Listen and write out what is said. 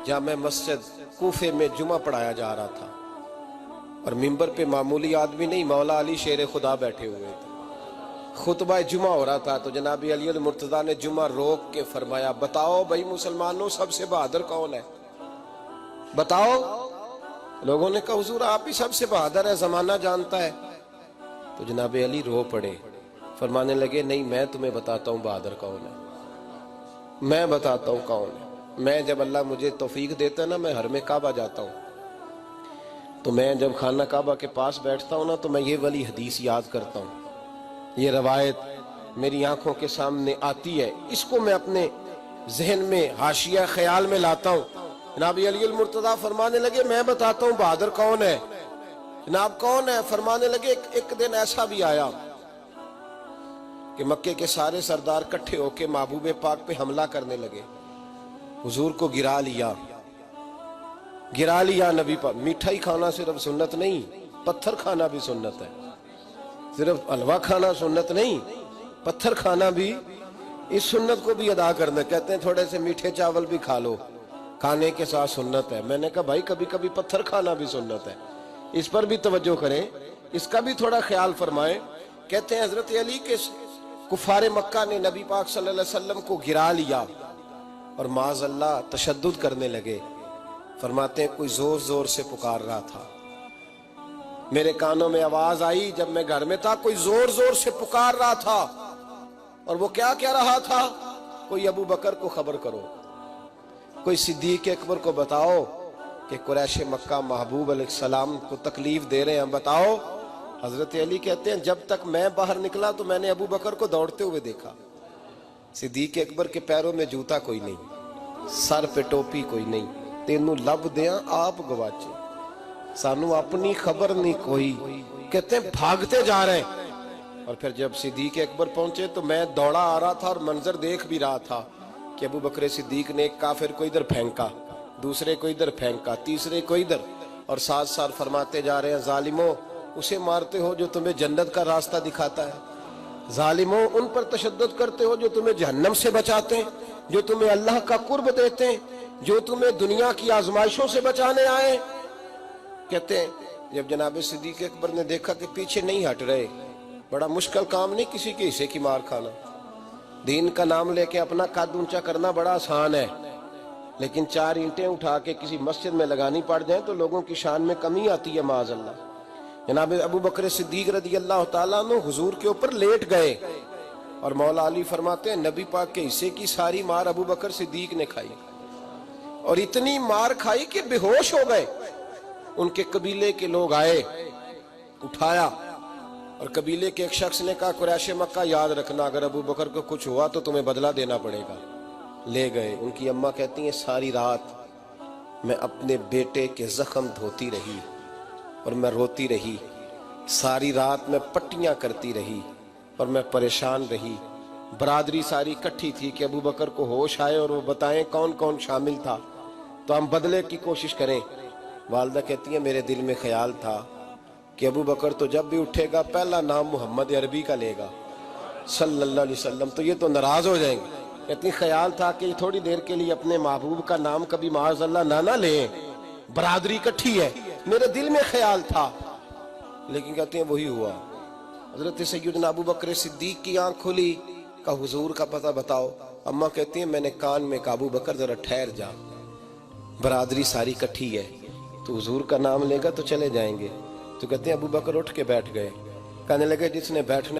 जामे मस्जिद कूफे में जुमा पढ़ाया जा रहा था और मिंबर पे मामूली आदमी नहीं, मौला अली शेर खुदा बैठे हुए थे। खुतबा जुमा हो रहा था तो जनाब अली मुर्तज़ा ने जुमा रोक के फरमाया, बताओ भाई मुसलमानों सबसे बहादुर कौन है, बताओ। लोगों ने कहा हुजूर आप ही सबसे बहादुर है, जमाना जानता है। तो जनाब अली रो पड़े, फरमाने लगे नहीं मैं तुम्हें बताता हूँ बहादुर कौन है, मैं बताता हूँ कौन है। मैं जब अल्लाह मुझे तौफीक देता है ना, मैं हर में काबा जाता हूँ, तो मैं जब खाना काबा के पास बैठता हूँ ना, तो मैं ये वाली हदीस याद करता हूँ, ये रवायत मेरी आंखों के सामने आती है, इसको मैं अपने जहन में हाशिया ख्याल में लाता हूँ। जनाब अली मुर्तज़ा फरमाने लगे मैं बताता हूँ बहादुर कौन है। जनाब कौन है? फरमाने लगे एक दिन ऐसा भी आया कि मक्के के सारे सरदार इकट्ठे होके महबूब पाक पे हमला करने लगे, हुजूर को गिरा लिया नबी पर। मीठा ही खाना सिर्फ सुन्नत नहीं, पत्थर खाना भी सुन्नत है। सिर्फ हलवा खाना सुन्नत नहीं, पत्थर खाना भी इस सुन्नत को भी अदा करना। कहते हैं थोड़े से मीठे चावल भी खा लो, खाने के साथ सुन्नत है। मैंने कहा भाई कभी कभी पत्थर खाना भी सुन्नत है, इस पर भी तवज्जो करें, इसका भी थोड़ा ख्याल फरमाएं। कहते हैं हजरत अली के कुफारे मक्का ने नबी पाक सल्लल्लाहु अलैहि वसल्लम को गिरा लिया और माज़अल्लाह तशद्दुद करने लगे। फरमाते हैं कोई जोर जोर से पुकार रहा था, मेरे कानों में आवाज आई जब मैं घर में था, कोई जोर जोर से पुकार रहा था। और वो क्या कह रहा था? कोई अबू बकर को खबर करो, कोई सिद्दीक अकबर को बताओ कि कुरैश मक्का महबूब अलैहिस्सलाम को तकलीफ दे रहे हैं, बताओ। हजरत अली कहते हैं जब तक मैं बाहर निकला तो मैंने अबू बकर को दौड़ते हुए देखा, सिद्दीक अकबर के पैरों में जूता कोई नहीं, सर पे टोपी कोई नहीं, तेनू लब दिया आप गवाचे, सानू अपनी खबर नहीं कोई। कहते हैं भागते जा रहे हैं। और फिर जब सिद्दीक अकबर पहुंचे तो मैं दौड़ा आ रहा था और मंजर देख भी रहा था कि अबू बकर सिद्दीक ने एक काफिर को इधर फेंका, दूसरे को इधर फेंका, तीसरे को इधर, और साथ साथ फरमाते जा रहे हैं जालिमो उसे मारते हो जो तुम्हें जन्नत का रास्ता दिखाता है, जालिमो उन पर तशद्दुद करते हो जो तुम्हें जहन्नम से बचाते हैं, जो तुम्हें अल्लाह का कुर्ब देते हैं, जो तुम्हें दुनिया की आजमाइशों से बचाने आए। कहते हैं जब जनाब सिद्दीक अकबर ने देखा कि पीछे नहीं हट रहे, बड़ा मुश्किल काम नहीं किसी के हिस्से की मार खाना, दीन का नाम लेके अपना कद ऊंचा करना बड़ा आसान है, लेकिन 4 ईंटें उठा के किसी मस्जिद में लगानी पड़ जाए तो लोगों की शान में कमी आती है माज़अल्लाह। जनाब अबू बकर सिद्दीक रज़ी अल्लाह तआला अन्हु हुजूर के ऊपर लेट गए और मौला अली फरमाते हैं नबी पाक के हिस्से की सारी मार अबू बकर सिद्दीक ने खाई, और इतनी मार खाई कि बेहोश हो गए। उनके कबीले के लोग आए, उठाया, और कबीले के एक शख्स ने कहा कुरैश मक्का याद रखना अगर अबू बकर को कुछ हुआ तो तुम्हें बदला देना पड़ेगा। ले गए। उनकी अम्मा कहती हैं सारी रात मैं अपने बेटे के जख्म धोती रही और मैं रोती रही, सारी रात मैं पट्टियां करती रही और मैं परेशान रही। बरादरी सारी इकट्ठी थी कि अबू बकर को होश आए और वो बताएं कौन कौन शामिल था तो हम बदले की कोशिश करें। वालदा कहती है मेरे दिल में ख्याल था कि अबू बकर तो जब भी उठेगा पहला नाम मोहम्मद अरबी का लेगा सल्लल्लाहु अलैहि वसल्लम, तो ये तो नाराज हो जाएंगे। इतनी ख्याल था कि थोड़ी देर के लिए अपने महबूब का नाम कभी माज़अल्लाह ना लें, बरादरी इकट्ठी है, मेरे दिल में ख्याल था। लेकिन कहते हैं वही हुआ। हजरत सैयदना अबू बकर सिद्दीक की आंख खुली, का हुजूर का पता बताओ। अम्मा कहती है मैंने कान में काबू बकर जरा ठहर जा, बरादरी सारी इकट्ठी है, तो हुजूर का नाम लेगा तो चले जाएंगे। तो कहते हैं अबू बकर उठ के बैठ गए, कहने लगे जिसने बैठने